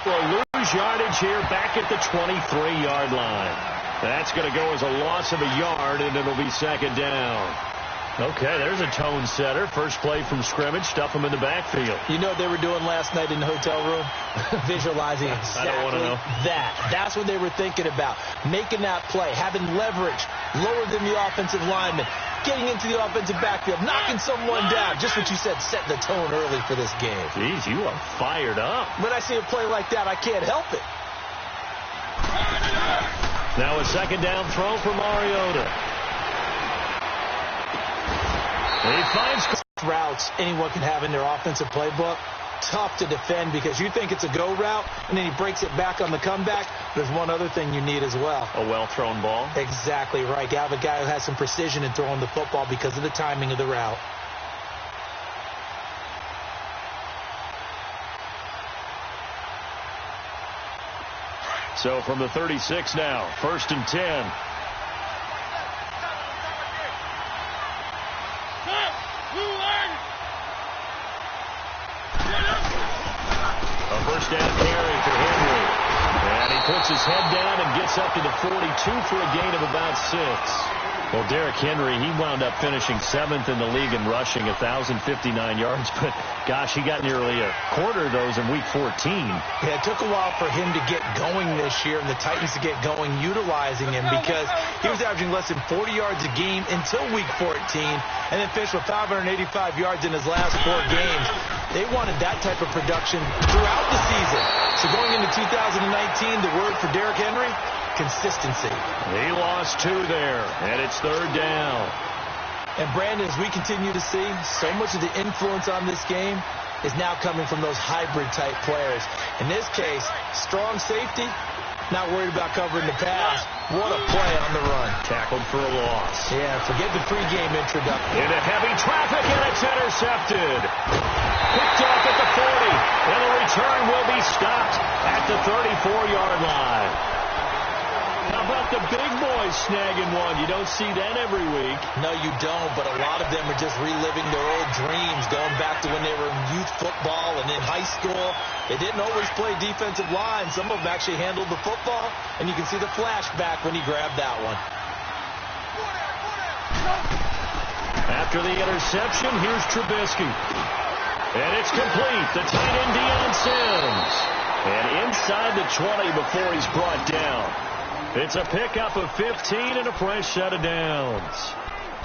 Will lose yardage here back at the 23-yard line. That's going to go as a loss of a yard, and it'll be second down. Okay, there's a tone setter. First play from scrimmage. Stuff them in the backfield. You know what they were doing last night in the hotel room? Visualizing exactly I don't want to know. that. That's what they were thinking about. Making that play, having leverage, lower than the offensive lineman, getting into the offensive backfield, knocking someone down. Just what you said, set the tone early for this game. Jeez, you are fired up. When I see a play like that, I can't help it. Now a second down throw for Mariota. He finds routes anyone can have in their offensive playbook. Tough to defend because you think it's a go route, and then he breaks it back on the comeback. There's one other thing you need as well. A well-thrown ball. Exactly right. You have a guy who has some precision in throwing the football because of the timing of the route. So from the 36 now, 1st and 10. A first down carry for Henry. And he puts his head down and gets up to the 42 for a gain of about 6. Well, Derrick Henry, he wound up finishing 7th in the league in rushing, 1,059 yards. But, gosh, he got nearly a quarter of those in Week 14. Yeah, it took a while for him to get going this year and the Titans to get going utilizing him because he was averaging less than 40 yards a game until Week 14 and then finished with 585 yards in his last 4 games. They wanted that type of production throughout the season. So going into 2019, the word for Derrick Henry, consistency. He lost 2 there, and it's 3rd down. And Brandon, as we continue to see, so much of the influence on this game is now coming from those hybrid-type players. In this case, strong safety, not worried about covering the pass. What a play on the run. Tackled for a loss. Yeah, forget the pregame introduction. Into heavy traffic, and it's intercepted. Picked off at the 40, and the return will be stopped at the 34-yard line. How about the big boys snagging one? You don't see that every week. No, you don't, but a lot of them are just reliving their old dreams, going back to when they were in youth football and in high school. They didn't always play defensive line. Some of them actually handled the football, and you can see the flashback when he grabbed that one. After the interception, here's Trubisky. And it's complete. The tight end, Deion Sims. And inside the 20 before he's brought down. It's a pickup of 15 and a fresh set of downs.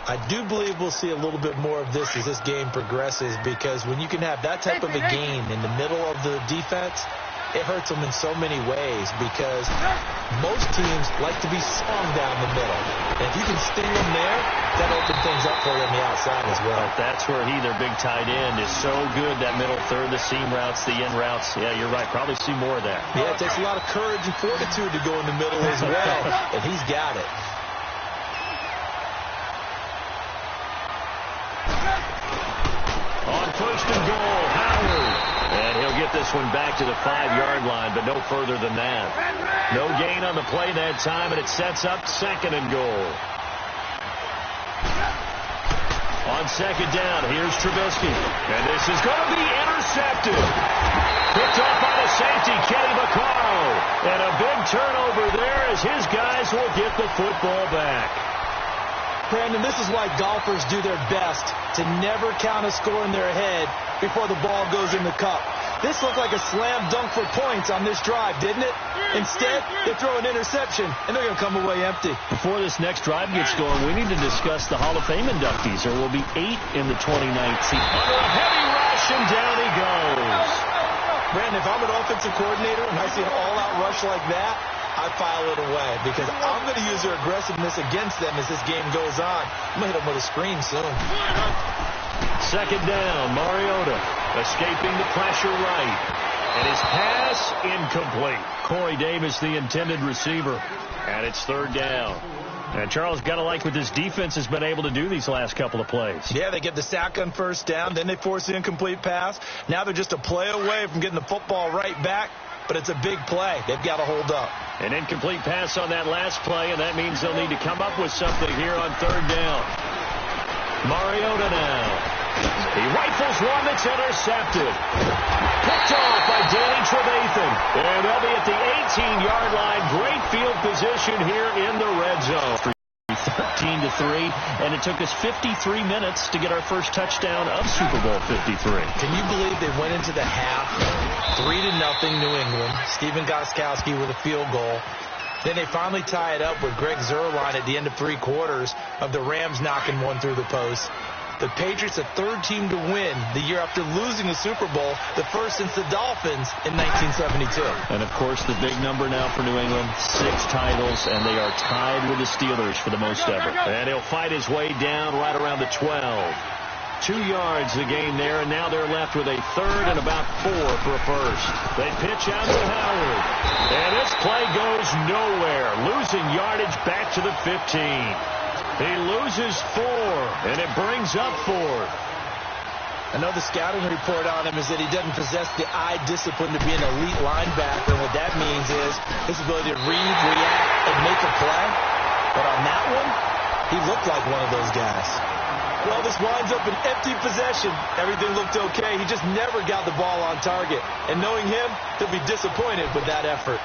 I do believe we'll see a little bit more of this as this game progresses because when you can have that type of a gain in the middle of the defense, it hurts them in so many ways because most teams like to be strong down the middle. And if you can sting them there, that opens things up for you on the outside as well. That's where their big tight end, is so good, that middle third, the seam routes, the in routes. Yeah, you're right. Probably see more of that. Yeah, it takes a lot of courage and fortitude to go in the middle as well, and he's got it. On 1st and goal, Howard. And he'll get this one back to the 5-yard line, but no further than that. No gain on the play that time, and it sets up 2nd and goal. On 2nd down, here's Trubisky. And this is going to be intercepted. Picked off by the safety, Kenny Vaccaro. And a big turnover there as his guys will get the football back. Brandon, this is why golfers do their best to never count a score in their head before the ball goes in the cup. This looked like a slam dunk for points on this drive, didn't it? Instead, they throw an interception, and they're going to come away empty. Before this next drive gets going, we need to discuss the Hall of Fame inductees. There will be 8 in the 2019. Under a heavy rush, and down he goes. Brandon, if I'm an offensive coordinator and I see an all-out rush like that, I file it away because I'm going to use their aggressiveness against them as this game goes on. I'm going to hit them with a screen soon. 2nd down, Mariota escaping the pressure right. And his pass incomplete. Corey Davis, the intended receiver. And it's 3rd down. And Charles, got to like what this defense has been able to do these last couple of plays. Yeah, they get the sack on 1st down, then they force the incomplete pass. Now they're just a play away from getting the football right back. But it's a big play. They've got to hold up. An incomplete pass on that last play, and that means they'll need to come up with something here on 3rd down. Mariota now. He rifles one that's intercepted. Picked off by Danny Trevathan. And they'll be at the 18-yard line. Great field position here in the red zone. 13-3, and it took us 53 minutes to get our first touchdown of Super Bowl 53. Can you believe they went into the half 3-0 New England? Stephen Gostkowski with a field goal. Then they finally tie it up with Greg Zuerlein at the end of 3 quarters of the Rams knocking one through the post. The Patriots, the third team to win the year after losing the Super Bowl, the first since the Dolphins in 1972. And, of course, the big number now for New England, 6 titles, and they are tied with the Steelers for the most ever. And he'll fight his way down right around the 12. 2 yards the game there, and now they're left with a third and about 4 for a first. They pitch out to Howard, and this play goes nowhere, losing yardage back to the 15. He loses 4, and it brings up 4. Another scouting report on him is that he doesn't possess the eye discipline to be an elite linebacker. And what that means is his ability to read, react, and make a play. But on that one, he looked like one of those guys. Well, this winds up an empty possession. Everything looked okay. He just never got the ball on target. And knowing him, he'll be disappointed with that effort.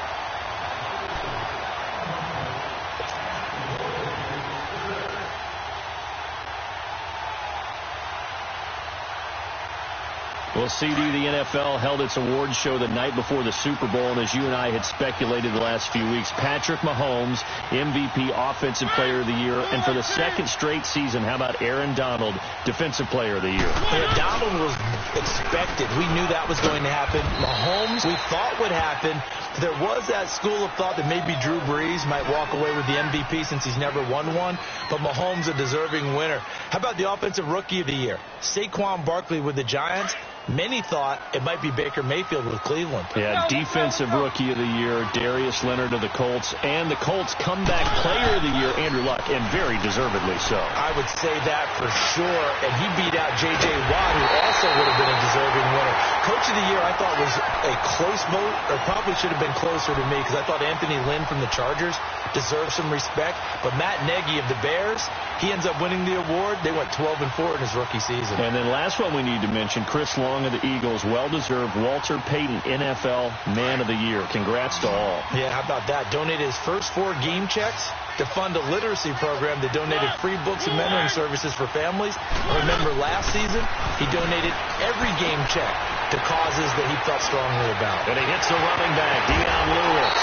Well, CD, the NFL held its awards show the night before the Super Bowl, and as you and I had speculated the last few weeks, Patrick Mahomes, MVP, Offensive Player of the Year, and for the second straight season, how about Aaron Donald, Defensive Player of the Year? Yeah, Donald was expected. We knew that was going to happen. Mahomes, we thought would happen. There was that school of thought that maybe Drew Brees might walk away with the MVP since he's never won one, but Mahomes a deserving winner. How about the Offensive Rookie of the Year? Saquon Barkley with the Giants. Many thought it might be Baker Mayfield with Cleveland. Yeah, Defensive Rookie of the Year, Darius Leonard of the Colts, and the Colts Comeback Player of the Year, Andrew Luck, and very deservedly so. I would say that for sure, and he beat out J.J. Watt, who also would have been a deserving winner. Coach of the Year, I thought, was a close vote, or probably should have been closer to me, because I thought Anthony Lynn from the Chargers deserved some respect, but Matt Nagy of the Bears, he ends up winning the award. They went 12-4 in his rookie season. And then last one we need to mention, Chris Long of the Eagles, well-deserved. Walter Payton, NFL Man of the Year. Congrats to all. Yeah, how about that? Donated his first 4 game checks to fund a literacy program that donated free books and mentoring services for families. Remember, last season, he donated every game check to causes that he felt strongly about. And he hits the running back, Deion Lewis.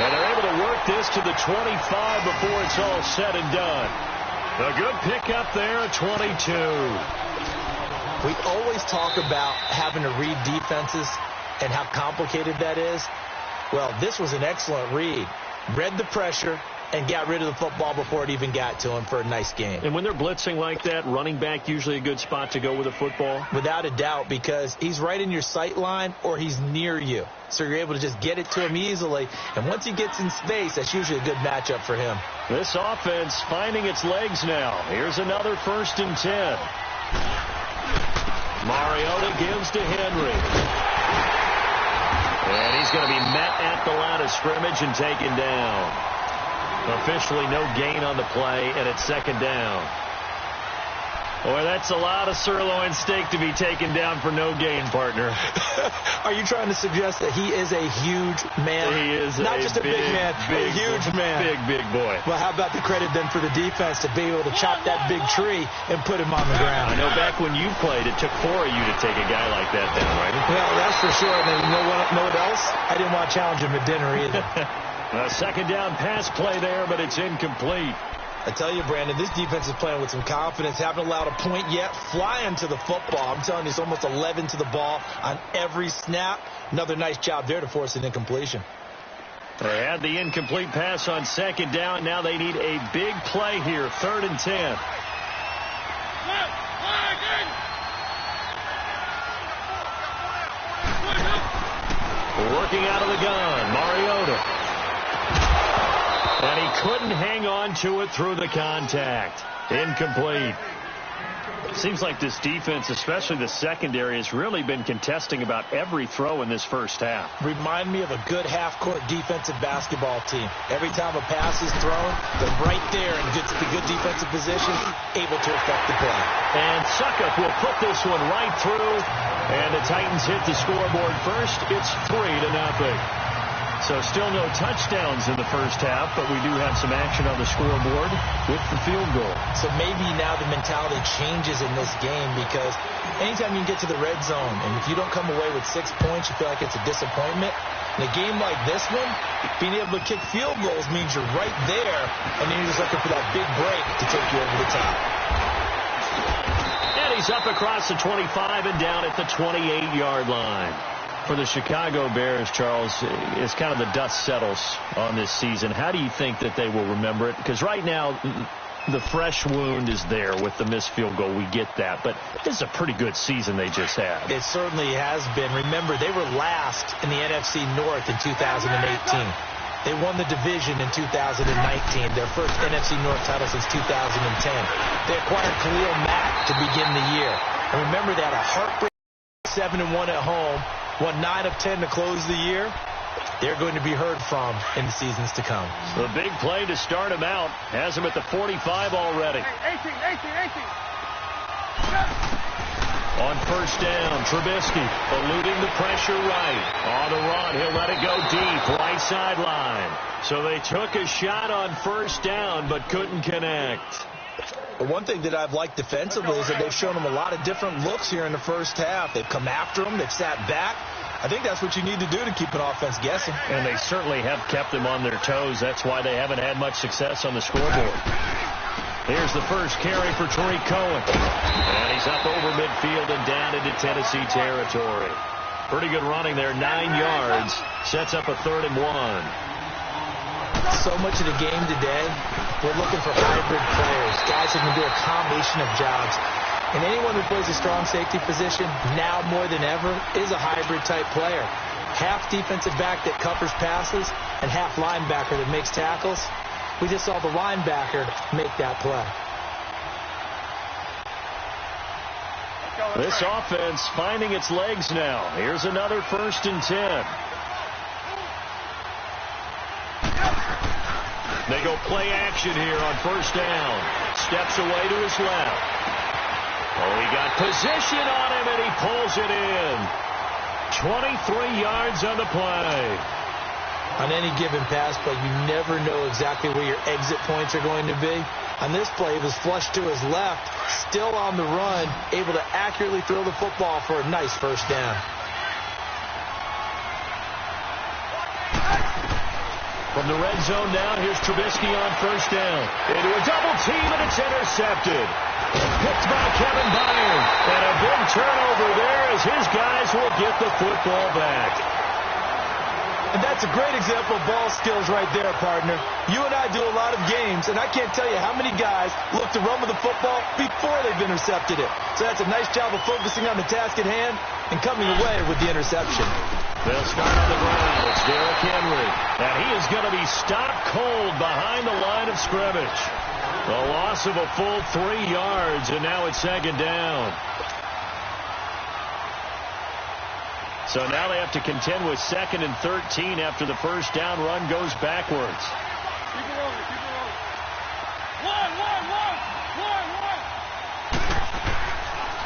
And they're able to work this to the 25 before it's all said and done. A good pickup there at 22. We always talk about having to read defenses and how complicated that is. Well, this was an excellent read. Read the pressure and got rid of the football before it even got to him for a nice game. And when they're blitzing like that, running back usually a good spot to go with a football? Without a doubt, because he's right in your sight line or he's near you. So you're able to just get it to him easily. And once he gets in space, that's usually a good matchup for him. This offense finding its legs now. Here's another 1st and 10. Mariota gives to Henry. And he's going to be met at the line of scrimmage and taken down. Officially no gain on the play, and it's 2nd down. Boy, that's a lot of sirloin steak to be taken down for no gain, partner. Are you trying to suggest that he is a huge man? He is not just a big man, a huge man. Big boy. Well, how about the credit then for the defense to be able to chop that big tree and put him on the ground? I know back when you played, it took 4 of you to take a guy like that down, right? Well, that's for sure. And then you know what else? I didn't want to challenge him at dinner either. A 2nd down pass play there, but it's incomplete. I tell you, Brandon, this defense is playing with some confidence. Haven't allowed a point yet. Flying to the football. I'm telling you, it's almost 11 to the ball on every snap. Another nice job there to force an incompletion. They had the incomplete pass on 2nd down. Now they need a big play here. 3rd and 10. Working out of the gun, Mariota. And he couldn't hang on to it through the contact. Incomplete. Seems like this defense, especially the secondary, has really been contesting about every throw in this first half. Remind me of a good half-court defensive basketball team. Every time a pass is thrown, they're right there in good defensive position, able to affect the play. And Suckup will put this one right through, and the Titans hit the scoreboard first. It's 3-0. So still no touchdowns in the first half, but we do have some action on the scoreboard with the field goal. So maybe now the mentality changes in this game, because anytime you can get to the red zone, and if you don't come away with 6 points, you feel like it's a disappointment. In a game like this one, being able to kick field goals means you're right there, and then you're just looking for that big break to take you over the top. And he's up across the 25 and down at the 28-yard line. For the Chicago Bears, Charles, it's kind of the dust settles on this season. How do you think that they will remember it? Because right now, the fresh wound is there with the missed field goal. We get that. But this is a pretty good season they just had. It certainly has been. Remember, they were last in the NFC North in 2018. They won the division in 2019, their first NFC North title since 2010. They acquired Khalil Mack to begin the year. And remember, they had a heartbreaking 7-1 at home. Won 9 of 10 to close the year. They're going to be heard from in the seasons to come. The big play to start him out has him at the 45 already. 18. On first down, Trubisky eluding the pressure right. On the run, he'll let it go deep, right sideline. So they took a shot on first down but couldn't connect. But one thing that I've liked defensively is that they've shown them a lot of different looks here in the first half. They've come after them. They've sat back. I think that's what you need to do to keep an offense guessing. And they certainly have kept them on their toes. That's why they haven't had much success on the scoreboard. Here's the first carry for Tariq Cohen. And he's up over midfield and down into Tennessee territory. Pretty good running there, 9 yards. Sets up a 3rd and 1. So much of the game today, we're looking for hybrid players, guys who can do a combination of jobs. And anyone who plays a strong safety position, now more than ever, is a hybrid-type player. Half defensive back that covers passes and half linebacker that makes tackles. We just saw the linebacker make that play. This offense finding its legs now. Here's another 1st and 10. They go play action here on first down. Steps away to his left. Oh, he got position on him, and he pulls it in. 23 yards on the play. On any given pass play, you never know exactly where your exit points are going to be. On this play, it was flushed to his left, still on the run, able to accurately throw the football for a nice first down. From the red zone down, here's Trubisky on first down. Into a double team, and it's intercepted. Picked by Kevin Byard. And a big turnover there as his guys will get the football back. And that's a great example of ball skills right there, partner. You and I do a lot of games, and I can't tell you how many guys look to run with the football before they've intercepted it. So that's a nice job of focusing on the task at hand and coming away with the interception. They'll start on the ground. It's Derrick Henry. And he is going to be stopped cold behind the line of scrimmage. The loss of a full 3 yards, and now it's 2nd down. So now they have to contend with 2nd and 13 after the first down run goes backwards. Keep it rolling. One.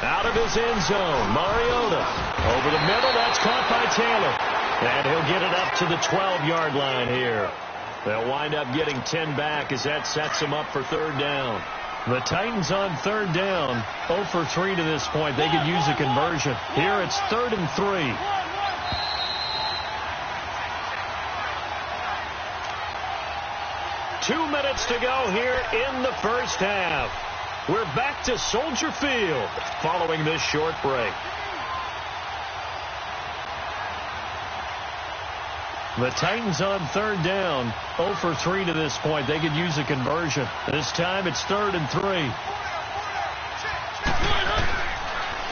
Out of his end zone, Mariota. Over the middle, that's caught by Taylor. And he'll get it up to the 12-yard line here. They'll wind up getting 10 back as that sets them up for 3rd down. The Titans on 3rd down, 0 for 3 to this point. They could use a conversion. Here it's 3rd and 3. Two minutes to go here in the first half. We're back to Soldier Field following this short break. The Titans on 3rd down, 0 for 3 to this point. They could use a conversion. This time it's 3rd and 3.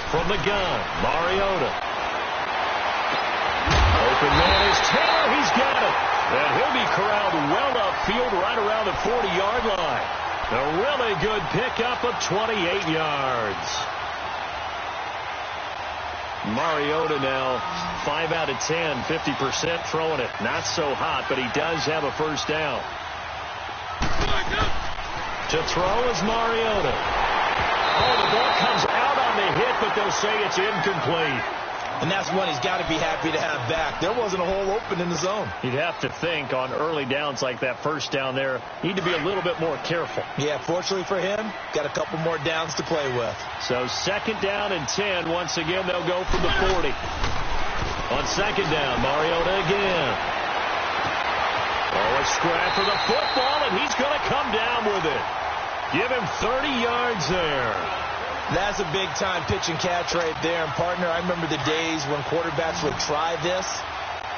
From the gun, Mariota. Open man is Taylor. He's got it. And he'll be corralled well upfield right around the 40-yard line. A really good pickup of 28 yards. Mariota now 5 out of 10, 50% throwing it. Not so hot, but he does have a first down. To throw is Mariota. Oh, the ball comes out on the hit, but they'll say it's incomplete. And that's one he's got to be happy to have back. There wasn't a hole open in the zone. You'd have to think on early downs like that first down there, need to be a little bit more careful. Yeah, fortunately for him, got a couple more downs to play with. So second down and 10. Once again, they'll go from the 40. On second down, Mariota again. Oh, a scrap for the football, and he's going to come down with it. Give him 30 yards there. That's a big-time pitch and catch right there. And, partner, I remember the days when quarterbacks would try this.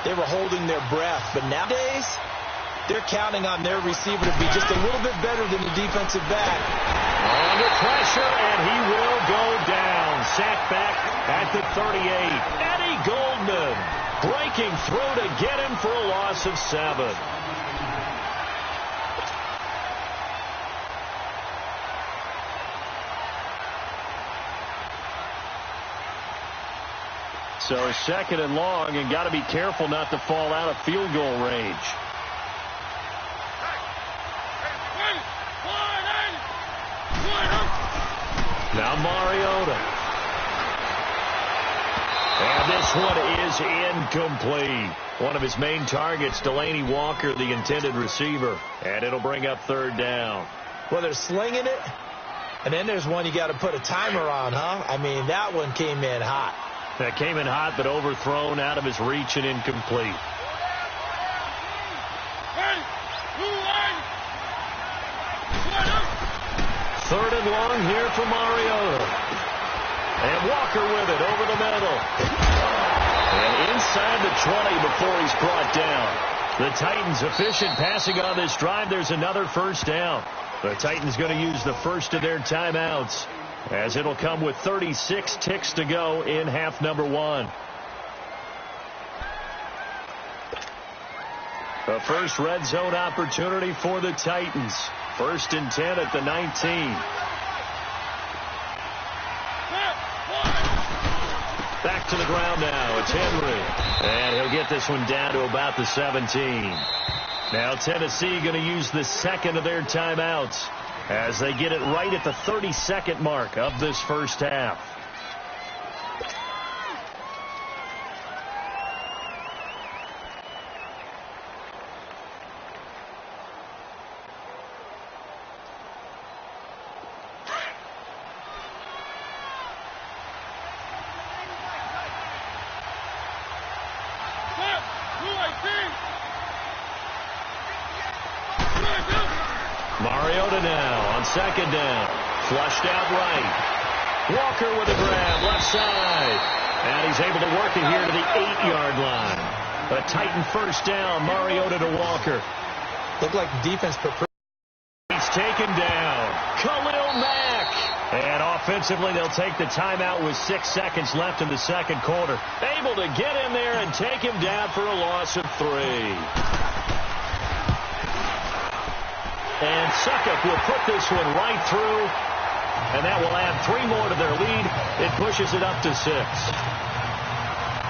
They were holding their breath. But nowadays, they're counting on their receiver to be just a little bit better than the defensive back. Under pressure, and he will go down. Sacked back at the 38. Eddie Goldman breaking through to get him for a loss of 7. So second and long, and got to be careful not to fall out of field goal range. Now Mariota. And this one is incomplete. One of his main targets, Delaney Walker, the intended receiver. And it'll bring up third down. Well, they're slinging it. And then there's one you got to put a timer on, huh? I mean, that one came in hot. That came in hot, but overthrown, out of his reach, and incomplete. Third and long here for Mariota. And Walker with it over the middle. And inside the 20 before he's brought down. The Titans efficient passing on this drive. There's another first down. The Titans going to use the first of their timeouts, as it'll come with 36 ticks to go in half number 1. The first red zone opportunity for the Titans. First and 10 at the 19. Back to the ground now. It's Henry. And he'll get this one down to about the 17. Now Tennessee going to use the second of their timeouts, as they get it right at the 30-second mark of this first half. Mariota now on second down. Flushed out right. Walker with a grab left side. And he's able to work it here to the 8-yard line. A Titan first down. Mariota to Walker. Looked like the defense prepared. He's taken down. Khalil Mack. And offensively, they'll take the timeout with 6 seconds left in the second quarter. Able to get in there and take him down for a loss of 3. And Suckup will put this one right through, and that will add 3 more to their lead. It pushes it up to 6.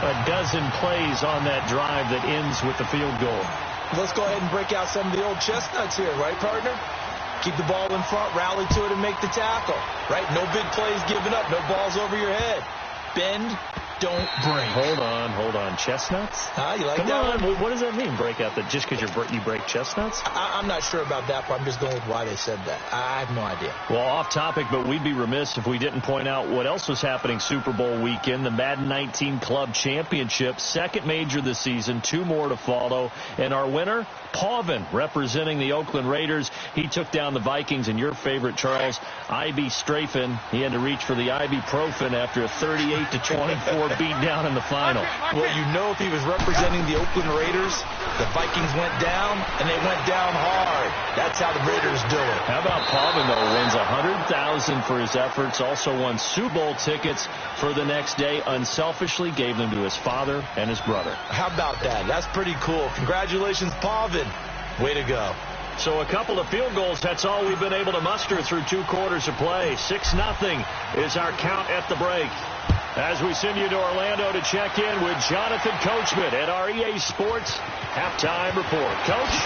A dozen plays on that drive that ends with the field goal. Let's go ahead and break out some of the old chestnuts here, right, partner? Keep the ball in front, rally to it, and make the tackle, right? No big plays given up, no balls over your head. Bend, don't break. Hold on. Chestnuts? You like Come that on. one? What does that mean, break out? That just because you break chestnuts? I'm not sure about that, but I'm just going with why they said that. I have no idea. Well, off topic, but we'd be remiss if we didn't point out what else was happening Super Bowl weekend. The Madden 19 Club Championship, second major this season, 2 more to follow. And our winner, Pauvin, representing the Oakland Raiders. He took down the Vikings, and your favorite, Charles, Ivy Strafen. He had to reach for the ibuprofen after a 38-24 beat down in the final. Well, you know, if he was representing the Oakland Raiders, the Vikings went down, and they went down hard. That's how the Raiders do it. How about Pauvin, though, wins $100,000 for his efforts, also won Super Bowl tickets for the next day, unselfishly gave them to his father and his brother. How about that? That's pretty cool. Congratulations, Pauvin. Way to go. So a couple of field goals, that's all we've been able to muster through 2 quarters of play. 6-0 is our count at the break. As we send you to Orlando to check in with Jonathan Coachman at our EA Sports Halftime Report. Coach?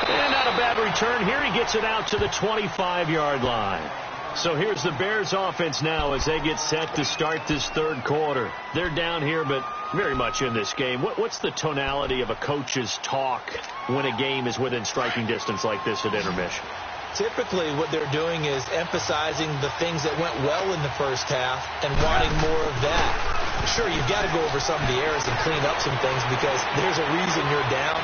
And not a bad return here. He gets it out to the 25-yard line. So here's the Bears offense now as they get set to start this 3rd quarter. They're down here, but very much in this game. What's the tonality of a coach's talk when a game is within striking distance like this at intermission? Typically, what they're doing is emphasizing the things that went well in the first half and wanting more of that. Sure, you've got to go over some of the errors and clean up some things because there's a reason you're down.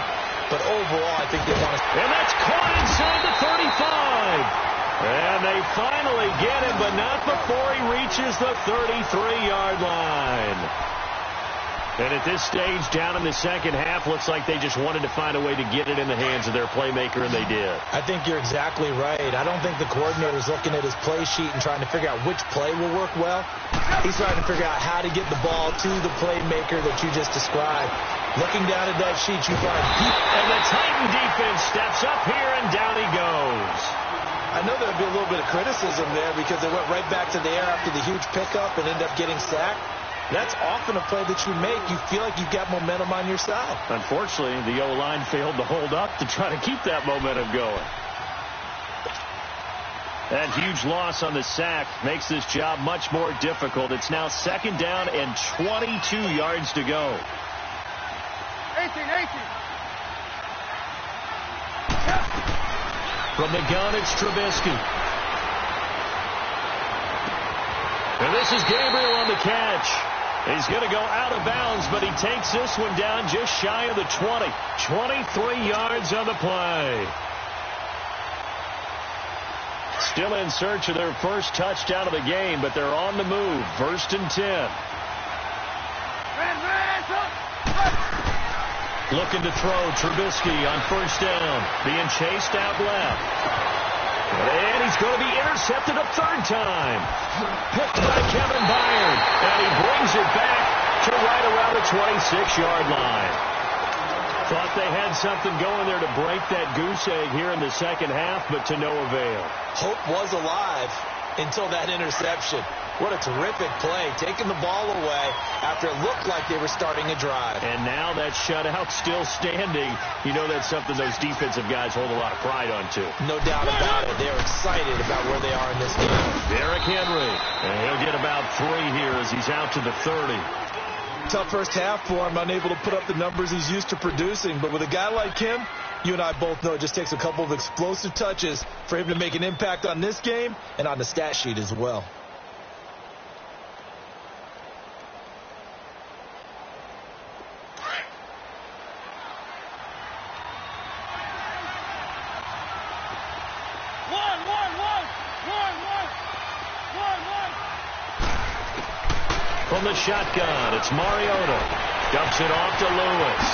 But overall, I think they want to... And that's caught inside the 35. And they finally get him, but not before he reaches the 33-yard line. And at this stage, down in the second half, looks like they just wanted to find a way to get it in the hands of their playmaker, and they did. I think you're exactly right. I don't think the coordinator's looking at his play sheet and trying to figure out which play will work well. He's trying to figure out how to get the ball to the playmaker that you just described. Looking down at that sheet, you find... And the Titan defense steps up here, and down he goes. I know there'll be a little bit of criticism there because they went right back to the air after the huge pickup and ended up getting sacked. That's often a play that you make. You feel like you've got momentum on your side. Unfortunately, the O-line failed to hold up to try to keep that momentum going. That huge loss on the sack makes this job much more difficult. It's now 2nd down and 22 yards to go. 18. From the gun, it's Trubisky. And this is Gabriel on the catch. He's going to go out of bounds, but he takes this one down just shy of the 20. 23 yards on the play. Still in search of their first touchdown of the game, but they're on the move. 1st and 10. Looking to throw, Trubisky on 1st down. Being chased out left. And he's going to be intercepted a 3rd time. Picked by Kevin Byard. And he brings it back to right around the 26-yard line. Thought they had something going there to break that goose egg here in the second half, but to no avail. Hope was alive until that interception. What a terrific play, taking the ball away after it looked like they were starting a drive. And now that shutout still standing. You know that's something those defensive guys hold a lot of pride on, too. No doubt about it. They're excited about where they are in this game. Derrick Henry, and he'll get about 3 here as he's out to the 30. Tough first half for him, unable to put up the numbers he's used to producing. But with a guy like him, you and I both know it just takes a couple of explosive touches for him to make an impact on this game and on the stat sheet as well. From the shotgun, it's Mariota. Dumps it off to Lewis.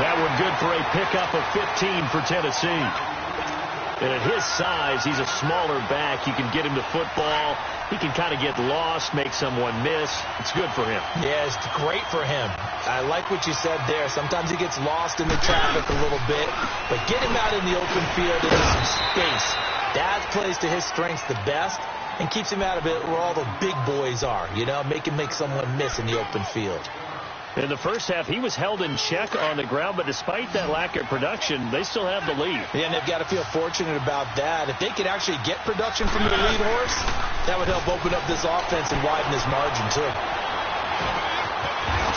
That one good for a pickup of 15 for Tennessee. And at his size, he's a smaller back. You can get him to football. He can kind of get lost, make someone miss. It's good for him. Yeah, it's great for him. I like what you said there. Sometimes he gets lost in the traffic a little bit. But get him out in the open field into some space. That plays to his strengths the best. And keeps him out of it where all the big boys are, you know, make someone miss in the open field. In the first half, he was held in check on the ground, but despite that lack of production, they still have the lead. Yeah, and they've got to feel fortunate about that. If they could actually get production from the lead horse, that would help open up this offense and widen this margin, too.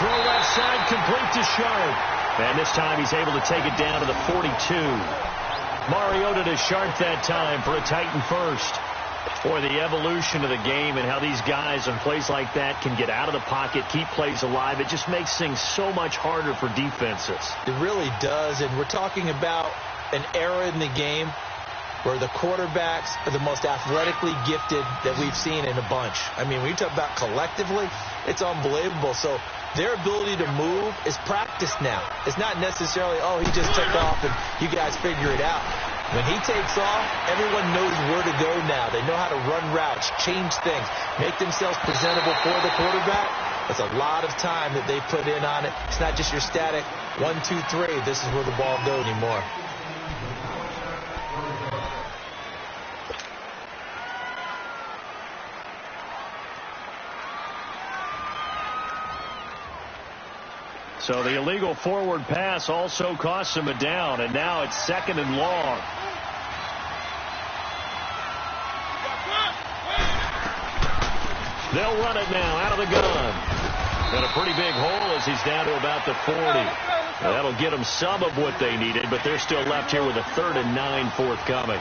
Throw left side, complete to Sharp. And this time he's able to take it down to the 42. Mariota to Sharp that time for a Titan first. Boy, the evolution of the game and how these guys on plays like that can get out of the pocket, keep plays alive, it just makes things so much harder for defenses. It really does, and we're talking about an era in the game where the quarterbacks are the most athletically gifted that we've seen in a bunch. I mean, when you talk about collectively, it's unbelievable. So their ability to move is practiced now. It's not necessarily, oh, he just took off and you guys figure it out. When he takes off, everyone knows where to go now. They know how to run routes, change things, make themselves presentable for the quarterback. That's a lot of time that they put in on it. It's not just your static 1, 2, 3. This is where the ball goes anymore. So the illegal forward pass also costs him a down, and now it's 2nd and long. They'll run it now out of the gun. And a pretty big hole as he's down to about the 40. That'll get them some of what they needed, but they're still left here with a 3rd and 9 forthcoming.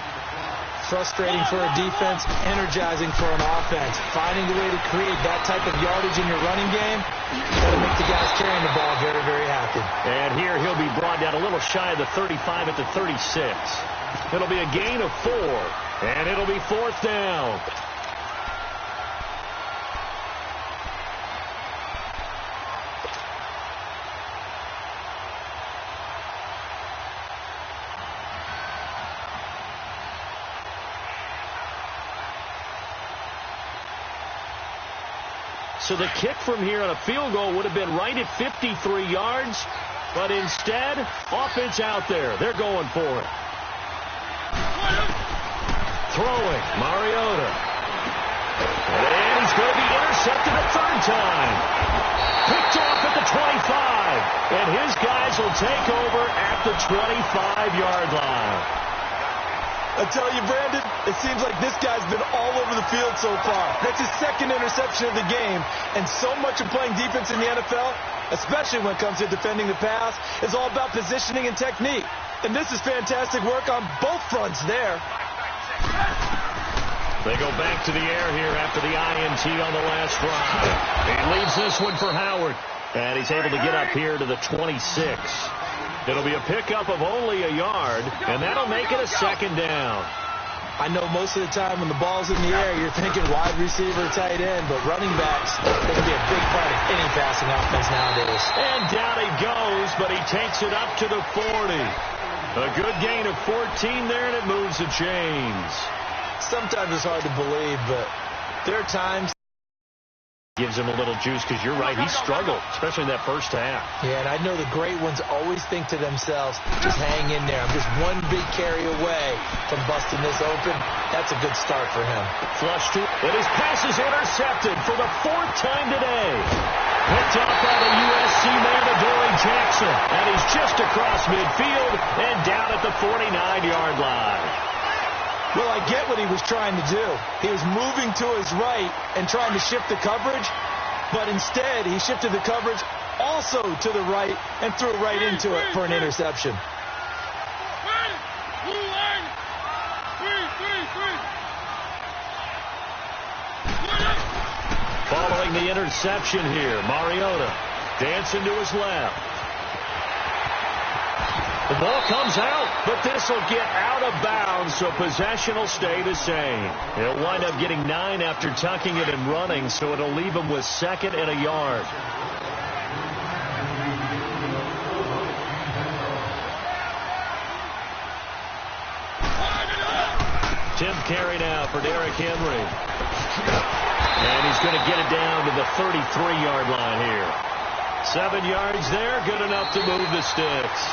Frustrating for a defense, energizing for an offense. Finding a way to create that type of yardage in your running game, that'll make the guys carrying the ball very, very happy. And here he'll be brought down a little shy of the 35 at the 36. It'll be a gain of 4, and it'll be 4th down. So the kick from here on a field goal would have been right at 53 yards, but instead, offense out there. They're going for it. Throwing, Mariota. And he's going to be intercepted a 3rd time. Picked off at the 25. And his guys will take over at the 25-yard line. I tell you, Brandon, it seems like this guy's been all over the field so far. That's his 2nd interception of the game. And so much of playing defense in the NFL, especially when it comes to defending the pass, is all about positioning and technique. And this is fantastic work on both fronts there. They go back to the air here after the INT on the last drive. He leaves this one for Howard. And he's able to get up here to the 26. It'll be a pickup of only a yard, and that'll make it a 2nd down. I know most of the time when the ball's in the air, you're thinking wide receiver, tight end, but running backs, they can be a big part of any passing offense nowadays. And down he goes, but he takes it up to the 40. A good gain of 14 there, and it moves the chains. Sometimes it's hard to believe, but there are times gives him a little juice, because you're right, he struggled, especially in that first half. Yeah, and I know the great ones always think to themselves, just hang in there. I'm just one big carry away from busting this open. That's a good start for him. Flush to, and his pass is intercepted for the 4th time today. Picked up by the USC man, Adoree Jackson, and he's just across midfield and down at the 49-yard line. Well, I get what he was trying to do. He was moving to his right and trying to shift the coverage, but instead he shifted the coverage also to the right and threw right into it for an interception. Following the interception here, Mariota dancing to his left. The ball comes out, but this will get out of bounds, so possession will stay the same. He'll wind up getting 9 after tucking it and running, so it'll leave him with 2nd and a yard. Tim carry now for Derrick Henry. And he's going to get it down to the 33-yard line here. 7 yards there, good enough to move the sticks.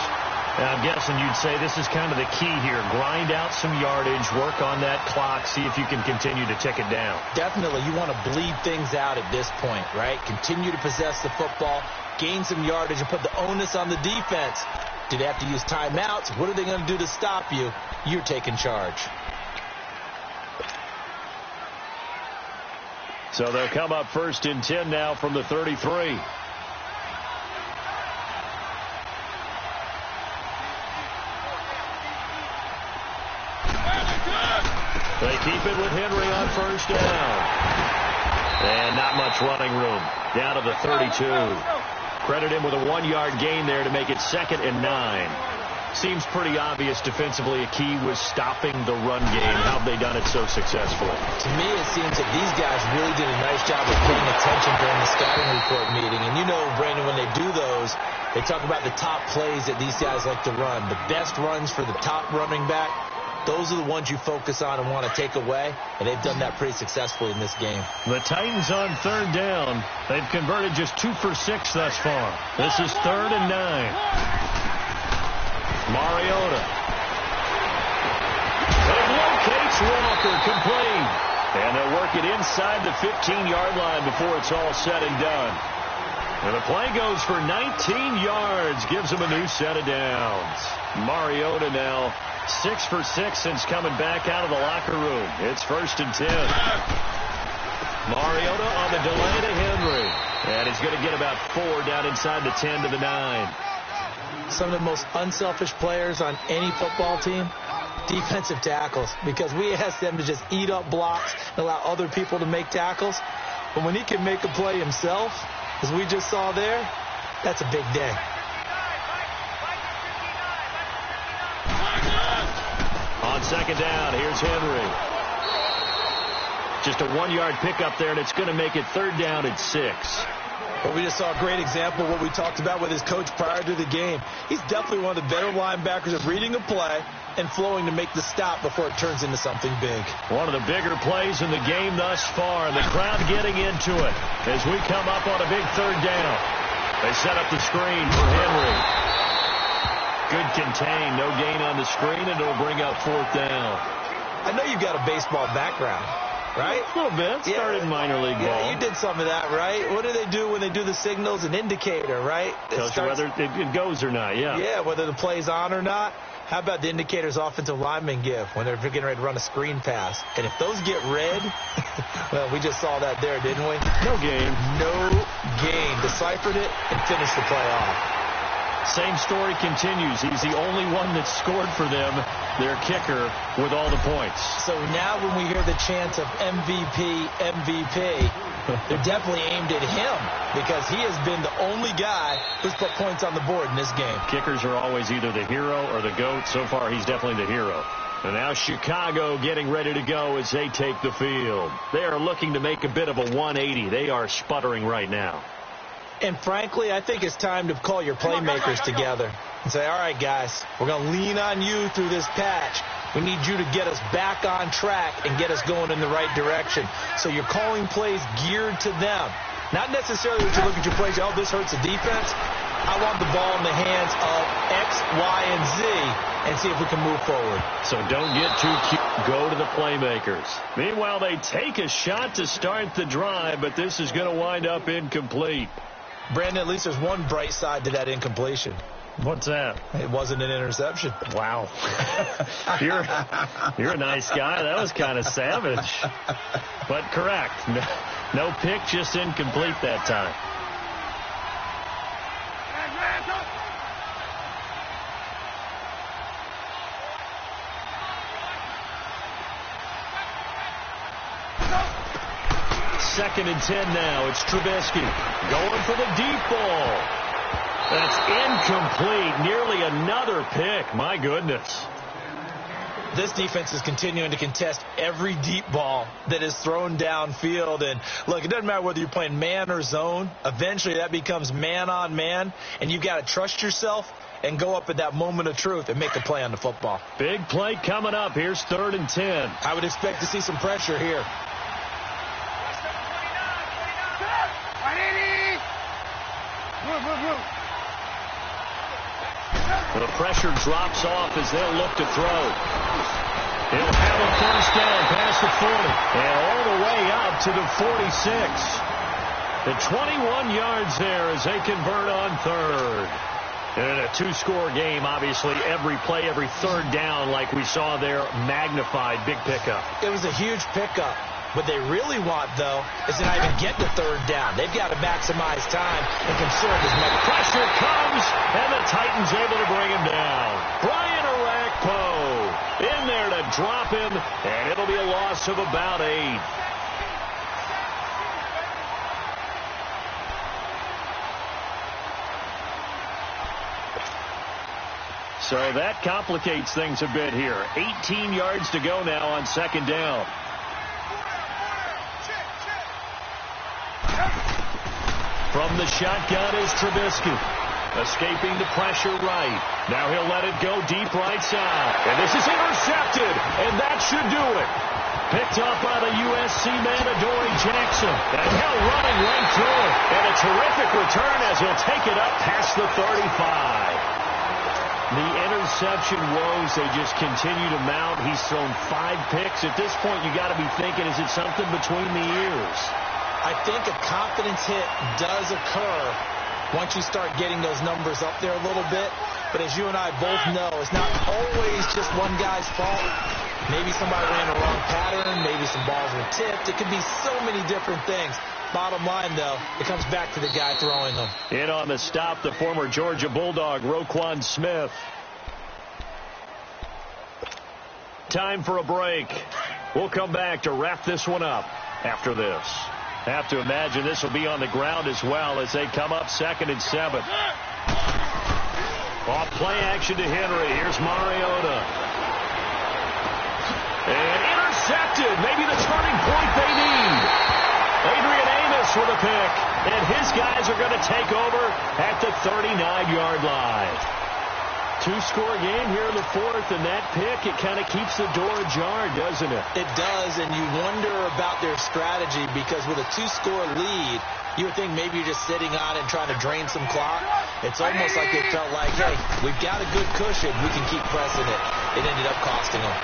I'm guessing you'd say this is kind of the key here. Grind out some yardage, work on that clock, see if you can continue to tick it down. Definitely. You want to bleed things out at this point, right? Continue to possess the football, gain some yardage, and put the onus on the defense. Do they have to use timeouts? What are they going to do to stop you? You're taking charge. So they'll come up 1st and 10 now from the 33. They keep it with Henry on 1st down. And not much running room. Down to the 32. Credit him with a 1-yard gain there to make it 2nd and 9. Seems pretty obvious defensively a key was stopping the run game. How have they done it so successfully? To me, it seems that these guys really did a nice job of paying attention during the scouting report meeting. And you know, Brandon, when they do those, they talk about the top plays that these guys like to run. The best runs for the top running back, those are the ones you focus on and want to take away, and they've done that pretty successfully in this game. The Titans on third down. They've converted just 2 for 6 thus far. This is 3rd and 9. Mariota. It locates Walker, complete. And they'll work it inside the 15-yard line before it's all said and done. And the play goes for 19 yards, gives them a new set of downs. Mariota now 6 for 6 since coming back out of the locker room. It's 1st and 10. Mariota on the delay to Henry. And he's going to get about 4 down inside the 10 to the 9. Some of the most unselfish players on any football team, defensive tackles, because we ask them to just eat up blocks and allow other people to make tackles. But when he can make a play himself, as we just saw there, that's a big day. On 2nd down, here's Henry. Just a 1-yard pickup there, and it's going to make it 3rd down at 6. But we just saw a great example of what we talked about with his coach prior to the game. He's definitely one of the better linebackers of reading a play and flowing to make the stop before it turns into something big. One of the bigger plays in the game thus far. The crowd getting into it as we come up on a big 3rd down. They set up the screen for Henry. Good contain. No gain on the screen, and it'll bring up 4th down. I know you've got a baseball background, right? A little bit. Started in minor league ball. Yeah, you did some of that, right? What do they do when they do the signals? An indicator, right? Tells you whether it goes or not, yeah. Yeah, whether the play's on or not. How about the indicators offensive linemen give when they're getting ready to run a screen pass? And if those get red, well, we just saw that there, didn't we? No game. No game. Deciphered it and finished the play off. Same story continues. He's the only one that scored for them, their kicker, with all the points. So now when we hear the chant of MVP, MVP, they're definitely aimed at him because he has been the only guy who's put points on the board in this game. Kickers are always either the hero or the GOAT. So far, he's definitely the hero. And now Chicago getting ready to go as they take the field. They are looking to make a bit of a 180. They are sputtering right now. And frankly, I think it's time to call your playmakers together and say, all right, guys, we're going to lean on you through this patch. We need you to get us back on track and get us going in the right direction. So you're calling plays geared to them. Not necessarily that you look at your plays, oh, this hurts the defense. I want the ball in the hands of X, Y, and Z and see if we can move forward. So don't get too cute. Go to the playmakers. Meanwhile, they take a shot to start the drive, but this is going to wind up incomplete. Brandon, at least there's one bright side to that incompletion. What's that? It wasn't an interception. Wow. You're a nice guy. That was kind of savage. But correct. No pick, just incomplete that time. Second and 10 now. It's Trubisky going for the deep ball. That's incomplete. Nearly another pick. My goodness. This defense is continuing to contest every deep ball that is thrown downfield. And, look, it doesn't matter whether you're playing man or zone. Eventually that becomes man on man, and you've got to trust yourself and go up at that moment of truth and make a play on the football. Big play coming up. Here's 3rd and 10. I would expect to see some pressure here. The pressure drops off as they'll look to throw. He'll have a 1st down past the 40 and all the way up to the 46. The 21 yards there as they convert on 3rd. And a 2-score game, obviously, every play, every 3rd down, like we saw there, magnified, big pickup. It was a huge pickup. What they really want, though, is to not even get to 3rd down. They've got to maximize time and conserve as much. Pressure comes, and the Titans able to bring him down. Brian Orakpo in there to drop him, and it'll be a loss of about 8. So that complicates things a bit here. 18 yards to go now on 2nd down. From the shotgun is Trubisky. Escaping the pressure right. Now he'll let it go deep right side. And this is intercepted. And that should do it. Picked up by the USC man, Adoree Jackson. And he'll running right through it. And a terrific return as he'll take it up past the 35. The interception woes, they just continue to mount. He's thrown 5 picks. At this point, you got to be thinking, is it something between the ears? I think a confidence hit does occur once you start getting those numbers up there a little bit. But as you and I both know, it's not always just one guy's fault. Maybe somebody ran the wrong pattern. Maybe some balls were tipped. It could be so many different things. Bottom line, though, it comes back to the guy throwing them. In on the stop, the former Georgia Bulldog, Roquan Smith. Time for a break. We'll come back to wrap this one up after this. Have to imagine this will be on the ground as well as they come up 2nd and 7. Off play action to Henry. Here's Mariota. And intercepted. Maybe the turning point they need. Adrian Amos with a pick. And his guys are going to take over at the 39-yard line. 2-score game here in the 4th, and that pick, it kind of keeps the door ajar, doesn't it? It does, and you wonder about their strategy because with a 2-score lead, you would think maybe you're just sitting on it and trying to drain some clock. It's almost like they felt like, hey, we've got a good cushion. We can keep pressing it. It ended up costing them.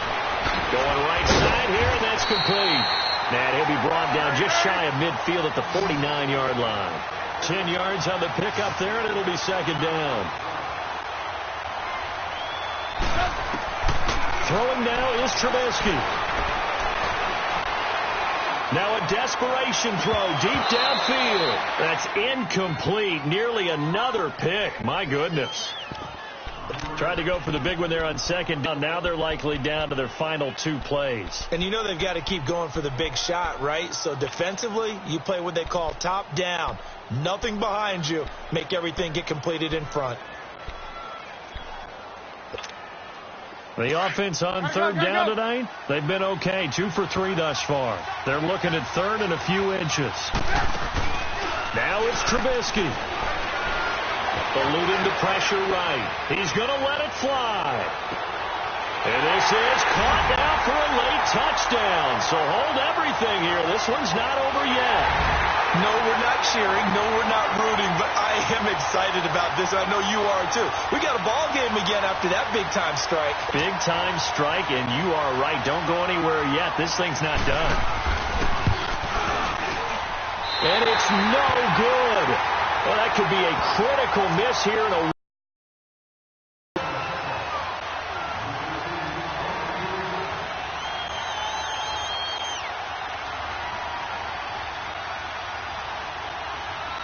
Going right side here, and that's complete. And he'll be brought down just shy of midfield at the 49-yard line. 10 yards on the pickup there, and it'll be 2nd down. Throwing now is Trubisky. Now a desperation throw deep downfield. That's incomplete. Nearly another pick. My goodness. Tried to go for the big one there on 2nd down. Now they're likely down to their final 2 plays. And you know they've got to keep going for the big shot, right? So defensively, you play what they call top down. Nothing behind you. Make everything get completed in front. The offense on 3rd down tonight, they've been okay. 2 for 3 thus far. They're looking at 3rd and a few inches. Now it's Trubisky. Eluding the pressure right. He's going to let it fly. And this is caught now for a late touchdown. So hold everything here. This one's not over yet. No, we're not cheering. No, we're not rooting. But I am excited about this. I know you are, too. We got a ball game again after that big-time strike. Big-time strike, and you are right. Don't go anywhere yet. This thing's not done. And it's no good. Well, that could be a critical miss here in a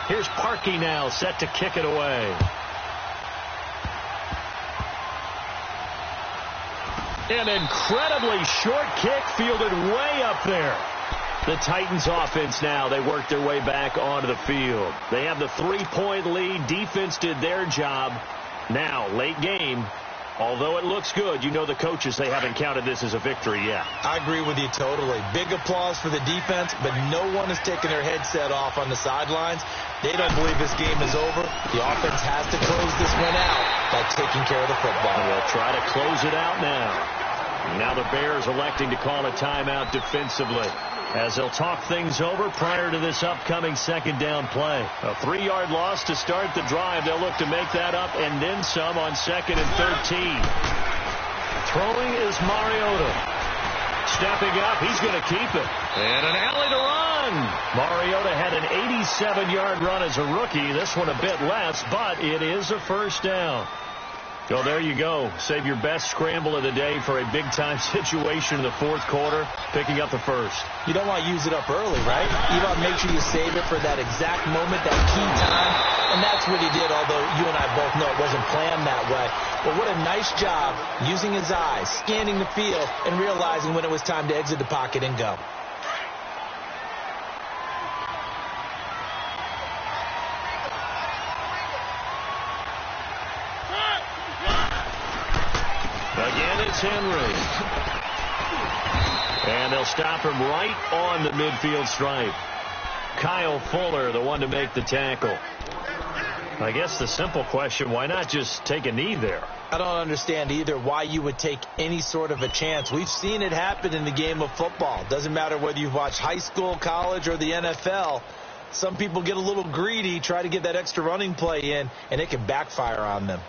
Here's Parkey now, set to kick it away. An incredibly short kick fielded way up there. The Titans offense now, they work their way back onto the field. They have the 3-point lead. Defense did their job. Now, late game. Although it looks good, you know the coaches, they haven't counted this as a victory yet. I agree with you totally. Big applause for the defense, but no one is taking their headset off on the sidelines. They don't believe this game is over. The offense has to close this one out by taking care of the football. They'll try to close it out now. Now the Bears electing to call a timeout defensively, as they'll talk things over prior to this upcoming 2nd down play. A 3-yard loss to start the drive. They'll look to make that up and then some on 2nd and 13. Throwing is Mariota. Stepping up, he's going to keep it. And an alley to run. Mariota had an 87-yard run as a rookie. This one a bit less, but it is a 1st down. So there you go. Save your best scramble of the day for a big-time situation in the 4th quarter, picking up the 1st. You don't want to use it up early, right? You want to make sure you save it for that exact moment, that key time. And that's what he did, although you and I both know it wasn't planned that way. But what a nice job using his eyes, scanning the field, and realizing when it was time to exit the pocket and go. Again, it's Henry. And they'll stop him right on the midfield stripe. Kyle Fuller, the one to make the tackle. I guess the simple question, why not just take a knee there? I don't understand either why you would take any sort of a chance. We've seen it happen in the game of football. Doesn't matter whether you've watched high school, college, or the NFL. Some people get a little greedy, try to get that extra running play in, and it can backfire on them.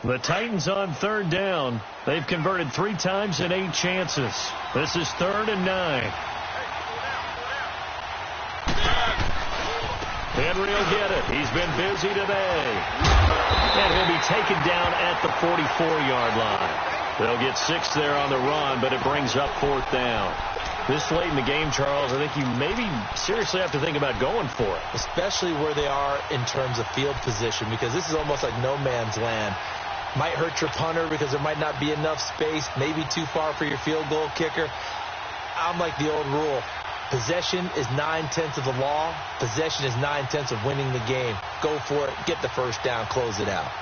The Titans on third down. They've converted 3 times in 8 chances. This is 3rd and 9. Henry will get it. He's been busy today. And he'll be taken down at the 44-yard line. They'll get 6 there on the run, but it brings up 4th down. This late in the game, Charles, I think you maybe seriously have to think about going for it. Especially where they are in terms of field position, because this is almost like no man's land. Might hurt your punter because there might not be enough space, maybe too far for your field goal kicker. I'm like the old rule. Possession is 9/10 of the law. Possession is 9/10 of winning the game. Go for it. Get the first down. Close it out.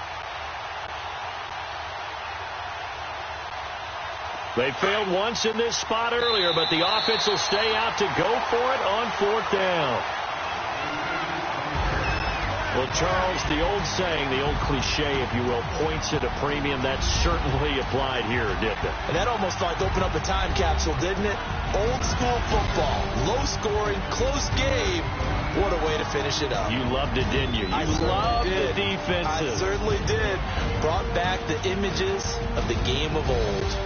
They failed once in this spot earlier, but the offense will stay out to go for it on 4th down. Well, Charles, the old saying, the old cliche, if you will, points at a premium. That certainly applied here, didn't it? And that almost like opened up a time capsule, didn't it? Old school football, low scoring, close game. What a way to finish it up. You loved it, didn't you? I loved did. The defenses. I certainly did. Brought back the images of the game of old.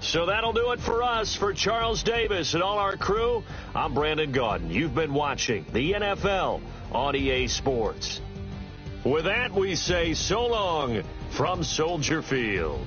So that'll do it for us. For Charles Davis and all our crew, I'm Brandon Gaudin. You've been watching the NFL on EA Sports. With that, we say so long from Soldier Field.